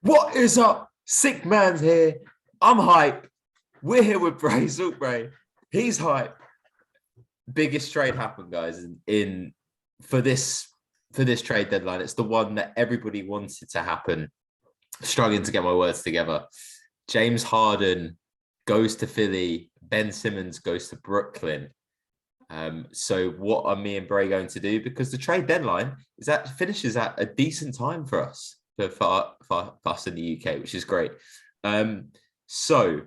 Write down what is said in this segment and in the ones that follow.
What is up? Sick man's here. I'm hype. We're here with Bray. Bray. He's hype. Biggest trade happened, guys, in for this trade deadline. It's the one that everybody wanted to happen. Struggling to get my words together. James Harden goes to Philly. Ben Simmons goes to Brooklyn. So what are me and Bray going to do? Because the trade deadline finishes at a decent time for us. For us in the UK, which is great. So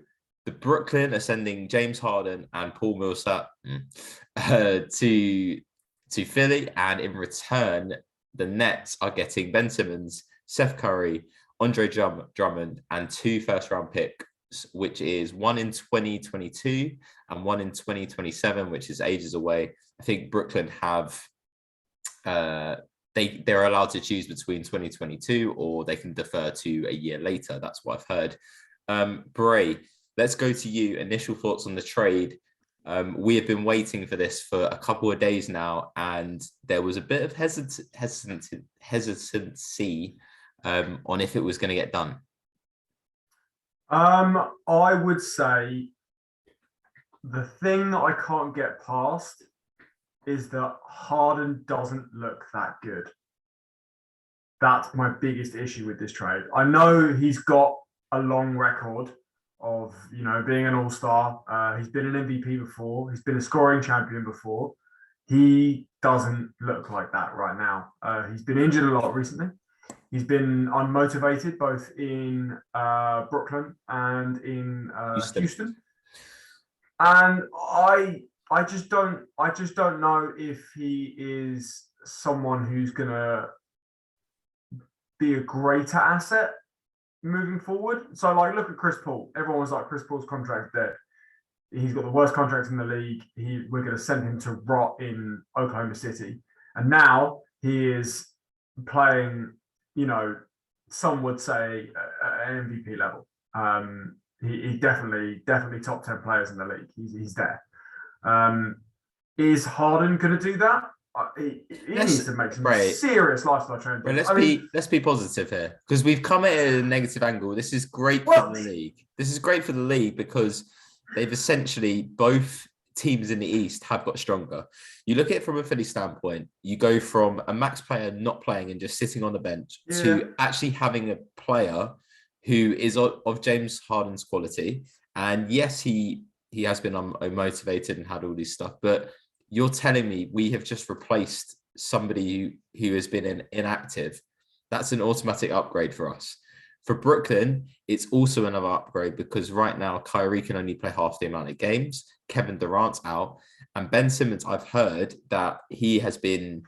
the Brooklyn are sending James Harden and Paul Millsap to Philly, and in return, the Nets are getting Ben Simmons, Seth Curry, Andre Drummond, and 2 first-round picks, which is one in 2022 and one in 2027, which is ages away. I think Brooklyn have. They're allowed to choose between 2022 or they can defer to a year later. That's what I've heard. Bray, let's go to you. Initial thoughts on the trade. We have been waiting for this for a couple of days now, and there was a bit of hesitancy on if it was going to get done. I would say the thing that I can't get past is that Harden doesn't look that good. That's my biggest issue with this trade. I know he's got a long record of, being an all-star. He's been an MVP before. He's been a scoring champion before. He doesn't look like that right now. He's been injured a lot recently. He's been unmotivated both in Brooklyn and in Houston. And I just don't know if he is someone who's gonna be a greater asset moving forward. So, look at Chris Paul. Everyone was like, Chris Paul's contract dead. He's got the worst contract in the league. We're going to send him to rot in Oklahoma City. And now he is playing, some would say an MVP level. He definitely top 10 players in the league. He's there. Is Harden going to do that? He needs to make some serious lifestyle changes. Let's be positive here, because we've come at a negative angle. This is great for the league. This is great for the league because they've essentially, both teams in the East have got stronger. You look at it from a Philly standpoint, you go from a max player not playing and just sitting on the bench to actually having a player who is of James Harden's quality. And yes, he has been unmotivated and had all this stuff, but you're telling me we have just replaced somebody who has been inactive. That's an automatic upgrade for us. For Brooklyn, it's also another upgrade because right now Kyrie can only play half the amount of games. Kevin Durant's out. And Ben Simmons, I've heard that he has been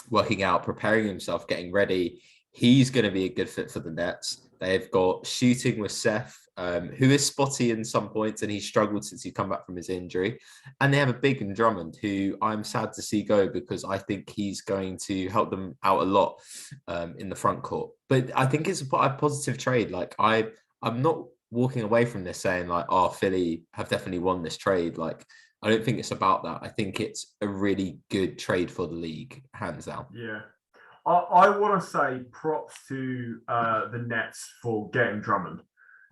working out, preparing himself, getting ready. He's going to be a good fit for the Nets. They've got shooting with Seth, who is spotty in some points, and he's struggled since he's come back from his injury. And they have a big in Drummond, who I'm sad to see go because I think he's going to help them out a lot in the front court. But I think it's a positive trade. I'm not walking away from this saying Philly have definitely won this trade. I don't think it's about that. I think it's a really good trade for the league, hands down. Yeah. I want to say props to the Nets for getting Drummond,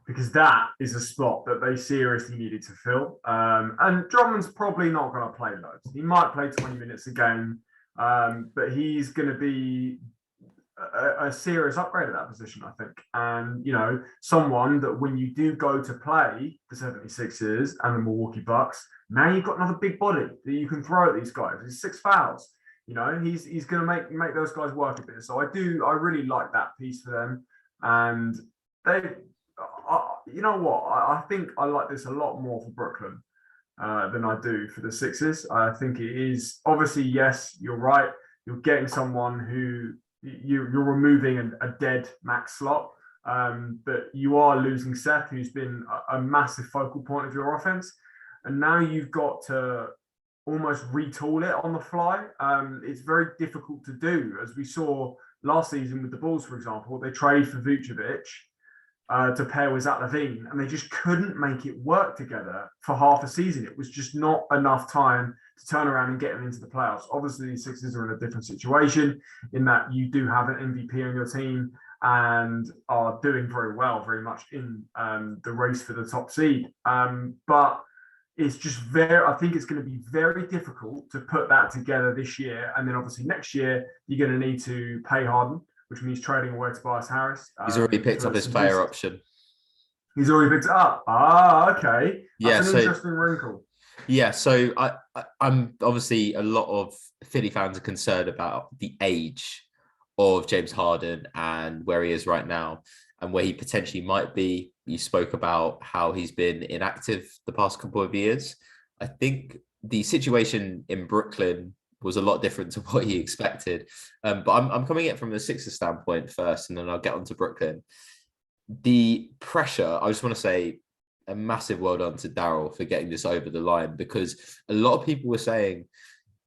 because that is a spot that they seriously needed to fill. And Drummond's probably not going to play loads. He might play 20 minutes a game, but he's going to be a serious upgrade at that position, I think. And, someone that when you do go to play the 76ers and the Milwaukee Bucks, now you've got another big body that you can throw at these guys. It's 6 fouls. He's going to make those guys work a bit. So I really like that piece for them. And I think I like this a lot more for Brooklyn than I do for the Sixers. I think it is, obviously, yes, you're right. You're getting someone who you're removing a dead max slot, but you are losing Seth, who's been a massive focal point of your offense. And now you've got to almost retool it on the fly. It's very difficult to do, as we saw last season with the Bulls, for example. They traded for Vucevic to pair with Zach LaVine, and they just couldn't make it work together for half a season. It was just not enough time to turn around and get them into the playoffs. Obviously, the Sixers are in a different situation in that you do have an MVP on your team, and are doing very well, very much in the race for the top seed. But it's just I think it's going to be very difficult to put that together this year. And then obviously next year, you're going to need to pay Harden, which means trading away Tobias Harris. He's already picked up his player option. He's already picked it up. Okay. That's an interesting wrinkle. Yeah, so I'm obviously, a lot of Philly fans are concerned about the age of James Harden and where he is right now and where he potentially might be. You spoke about how he's been inactive the past couple of years. I think the situation in Brooklyn was a lot different to what he expected. But I'm coming at it from the Sixers standpoint first, and then I'll get on to Brooklyn. The pressure, I just want to say a massive well done to Daryl for getting this over the line, because a lot of people were saying,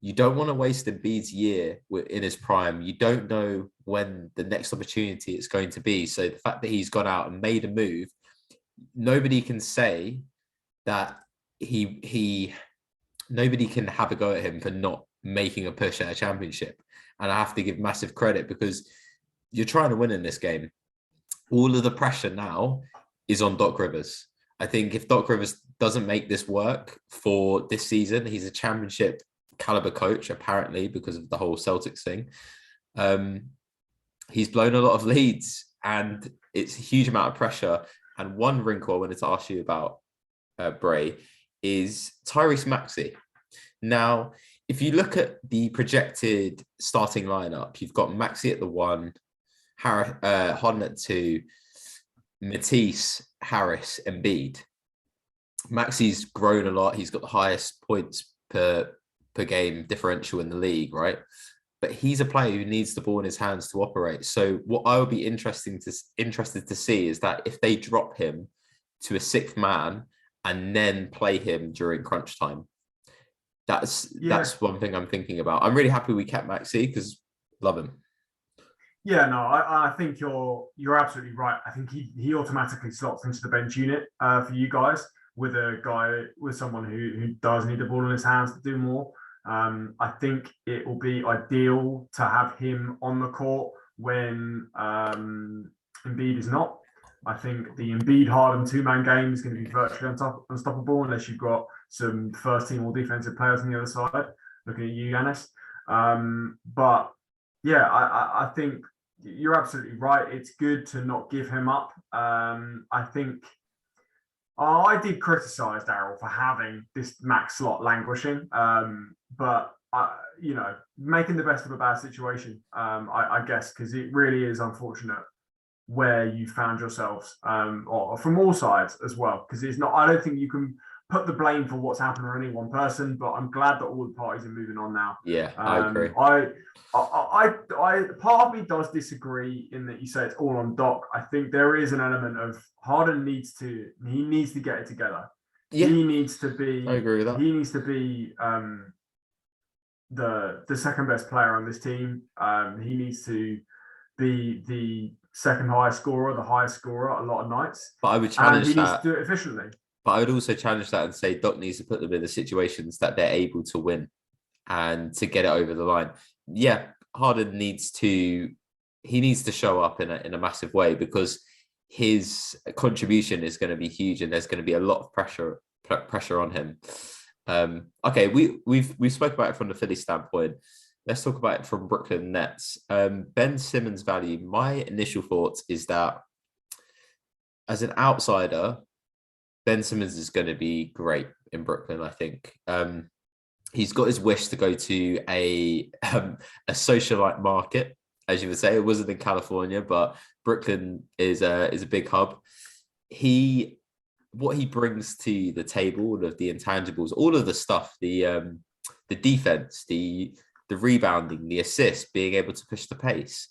you don't want to waste Embiid's year in his prime. You don't know when the next opportunity is going to be. So the fact that he's gone out and made a move, nobody can say that nobody can have a go at him for not making a push at a championship. And I have to give massive credit, because you're trying to win in this game. All of the pressure now is on Doc Rivers. I think if Doc Rivers doesn't make this work for this season, he's a championship caliber coach, apparently, because of the whole Celtics thing. He's blown a lot of leads, and it's a huge amount of pressure. And one wrinkle I wanted to ask you about, Bray, is Tyrese Maxey. Now, if you look at the projected starting lineup, you've got Maxey at the 1, Harden at 2, Matisse, Harris, Embiid. Maxey's grown a lot. He's got the highest points per game differential in the league, right? But he's a player who needs the ball in his hands to operate. So what I would be interested to see is that if they drop him to a 6th man and then play him during crunch time, that's one thing I'm thinking about. I'm really happy we kept Maxey, because love him. Yeah, no, I think you're absolutely right. I think he automatically slots into the bench unit for you guys, with someone who does need the ball in his hands to do more. I think it will be ideal to have him on the court when Embiid is not. I think the Embiid Harden 2-man game is going to be virtually unstoppable unless you've got some first team or defensive players on the other side. Looking at you, Giannis. But yeah, I think you're absolutely right. It's good to not give him up. I think I did criticize Daryl for having this max slot languishing, but making the best of a bad situation, I guess, because it really is unfortunate where you found yourselves, or from all sides as well, because it's not. I don't think you can put the blame for what's happened on any one person, but I'm glad that all the parties are moving on now. Yeah, I agree. I part of me does disagree in that you say it's all on Doc. I think there is an element of Harden needs to get it together. Yeah. He needs to be. I agree with that. He needs to be the second best player on this team. He needs to be the second highest scorer, the highest scorer a lot of nights. But I would challenge that. He needs to do it efficiently. But I would also challenge that and say Doc needs to put them in the situations that they're able to win and to get it over the line. Yeah, Harden needs to show up in a massive way, because his contribution is going to be huge, and there's going to be a lot of pressure on him. Okay, we've spoken about it from the Philly standpoint. Let's talk about it from Brooklyn Nets. Ben Simmons' value. My initial thoughts is that as an outsider, Ben Simmons is going to be great in Brooklyn, I think. He's got his wish to go to a socialite market, as you would say. It wasn't in California, but Brooklyn is a big hub. What he brings to the table, all of the intangibles, all of the stuff, the defense, the rebounding, the assist, being able to push the pace.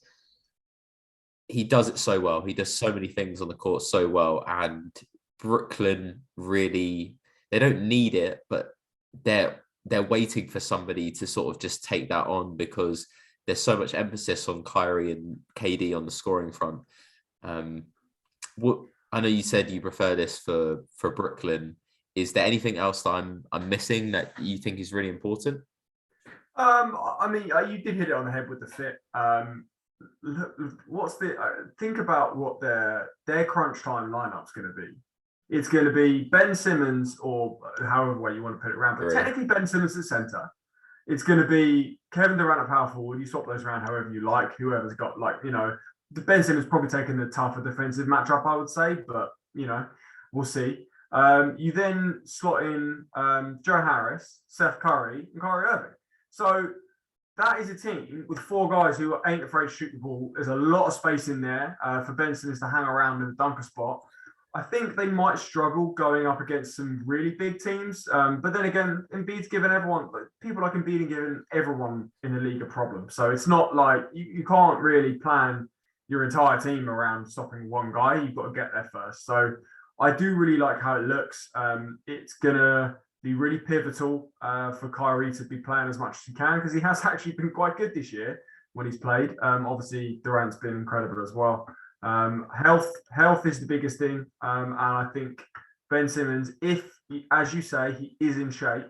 He does it so well. He does so many things on the court so well. And Brooklyn really, they don't need it, but they're waiting for somebody to sort of just take that on, because there's so much emphasis on Kyrie and KD on the scoring front. I know you said you prefer this for Brooklyn. Is there anything else that I'm missing that you think is really important? I mean, you did hit it on the head with the fit. what's the think about what their crunch time lineup's going to be. It's going to be Ben Simmons, or however way you want to put it around, but technically Ben Simmons at center. It's going to be Kevin Durant at power forward. You swap those around however you like. Whoever's got, like, Ben Simmons probably taking the tougher defensive matchup, I would say, but we'll see. You then slot in Joe Harris, Seth Curry, and Kyrie Irving. So that is a team with 4 guys who ain't afraid to shoot the ball. There's a lot of space in there for Ben Simmons to hang around in the dunker spot. I think they might struggle going up against some really big teams. But then again, Embiid's given people like Embiid and given everyone in the league a problem. So it's not like you can't really plan your entire team around stopping one guy. You've got to get there first. So I do really like how it looks. It's going to be really pivotal for Kyrie to be playing as much as he can, because he has actually been quite good this year when he's played. Obviously, Durant's been incredible as well. Health is the biggest thing. And I think Ben Simmons, if he, as you say, he is in shape,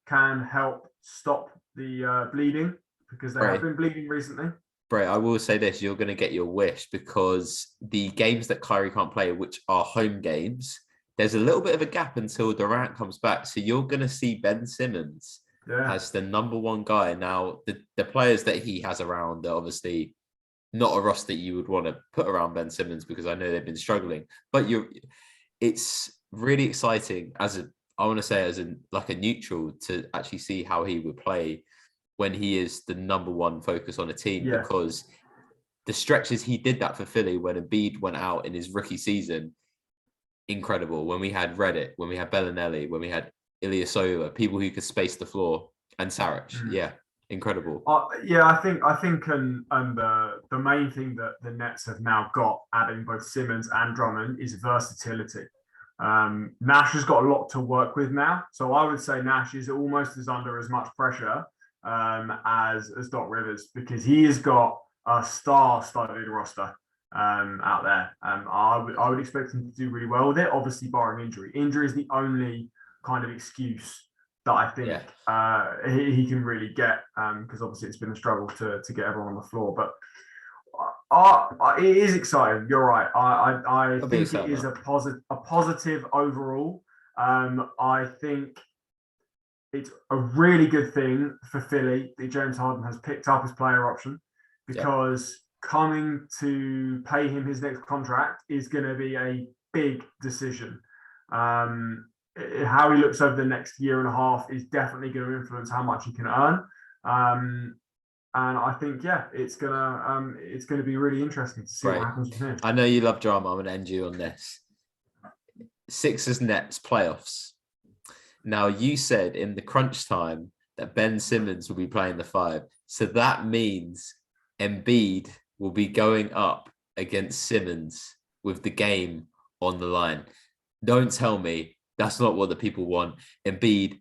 can help stop the bleeding, because they have been bleeding recently. Bray, I will say this, you're going to get your wish, because the games that Kyrie can't play, which are home games, there's a little bit of a gap until Durant comes back. So you're going to see Ben Simmons as the number 1 guy. Now, the players that he has around are obviously not a roster that you would want to put around Ben Simmons, because I know they've been struggling. But it's really exciting as a neutral to actually see how he would play when he is the number 1 focus on a team, because the stretches he did that for Philly when Embiid went out in his rookie season, incredible. When we had Reddick, when we had Bellinelli, when we had Ilyasova, people who could space the floor, and Saric, incredible. I think, and the main thing that the Nets have now got, adding both Simmons and Drummond, is versatility. Nash has got a lot to work with now, so I would say Nash is almost under as much pressure as Doc Rivers, because he has got a star-studded roster out there. I would expect him to do really well with it, obviously barring injury. Injury is the only kind of excuse that I think he can really get, because obviously it's been a struggle to get everyone on the floor. But it is exciting. You're right. I think it is a positive overall. I think it's a really good thing for Philly that James Harden has picked up his player option, because coming to pay him his next contract is going to be a big decision. How he looks over the next year and a half is definitely going to influence how much he can earn. And I think, it's gonna be really interesting to see what happens with him. I know you love drama. I'm going to end you on this. Sixers Nets playoffs. Now, you said in the crunch time that Ben Simmons will be playing the 5. So that means Embiid will be going up against Simmons with the game on the line. Don't tell me that's not what the people want. Embiid,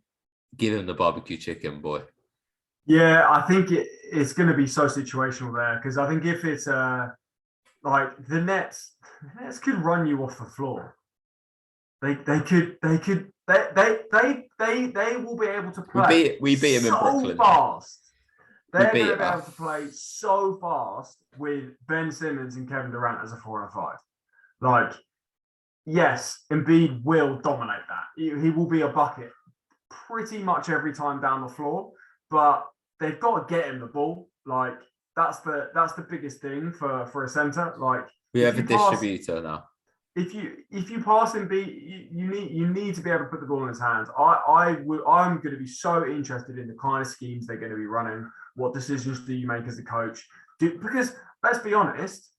give him the barbecue chicken, boy. Yeah, I think it's going to be so situational there, because I think if it's like the Nets could run you off the floor. They will be able to play. We beat him in Brooklyn. Fast. They're going to be able to play so fast with Ben Simmons and Kevin Durant as a 4 and a 5. Like, yes, Embiid will dominate that. He will be a bucket pretty much every time down the floor, but they've got to get him the ball. Like, that's the biggest thing for a center. Like, we have a distributor now. If you pass Embiid, you need to be able to put the ball in his hands. I'm going to be so interested in the kind of schemes they're going to be running. What decisions do you make as a coach? Because let's be honest,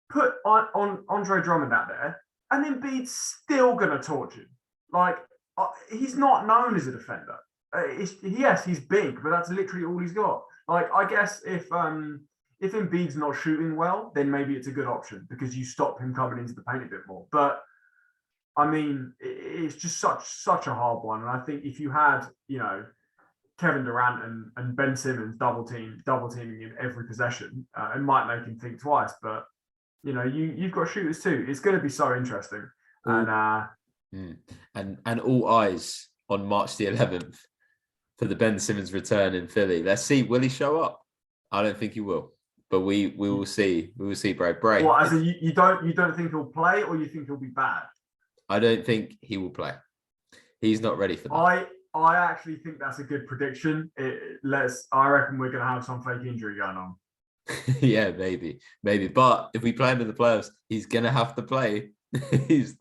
put on Andre Drummond out there, and Embiid's still going to torch him. Like, he's not known as a defender. Yes, he's big, but that's literally all he's got. Like, I guess if Embiid's not shooting well, then maybe it's a good option, because you stop him coming into the paint a bit more. But I mean, it's just such a hard one. And I think if you had, Kevin Durant and Ben Simmons double teaming him every possession, it might make him think twice. But you've got shooters too. It's going to be so interesting. And all eyes on March the 11th for the Ben Simmons return in Philly. Let's see, will he show up? I don't think he will. but we will see. We will see, Bray. Bray. Well, as in you don't think he'll play, or you think he'll be bad? I don't think he will play. He's not ready for that. I actually think that's a good prediction. I reckon we're going to have some fake injury going on. Yeah, maybe. But if we play him in the playoffs, he's gonna have to play. But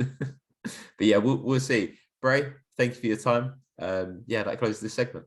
yeah, we'll see. Bray, thank you for your time. Yeah, that closes this segment.